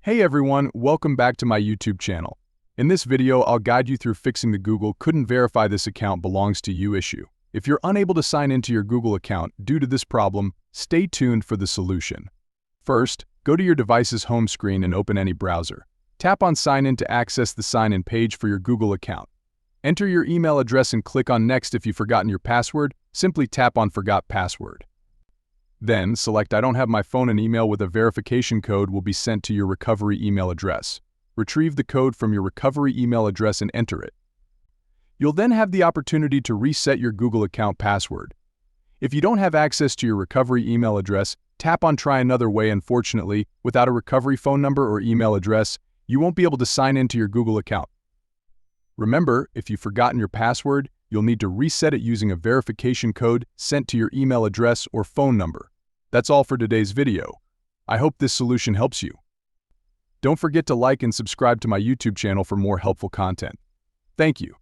Hey everyone, welcome back to my YouTube channel. In this video, I'll guide you through fixing the Google couldn't verify this account belongs to you issue. If you're unable to sign into your Google account due to this problem, stay tuned for the solution. First, go to your device's home screen and open any browser. Tap on Sign In to access the sign-in page for your Google account. Enter your email address and click on Next if you've forgotten your password. Simply tap on Forgot Password. Then, select I don't have my phone and email with a verification code will be sent to your recovery email address. Retrieve the code from your recovery email address and enter it. You'll then have the opportunity to reset your Google account password. If you don't have access to your recovery email address, tap on Try Another Way. Unfortunately, without a recovery phone number or email address, you won't be able to sign into your Google account. Remember, if you've forgotten your password, you'll need to reset it using a verification code sent to your email address or phone number. That's all for today's video. I hope this solution helps you. Don't forget to like and subscribe to my YouTube channel for more helpful content. Thank you.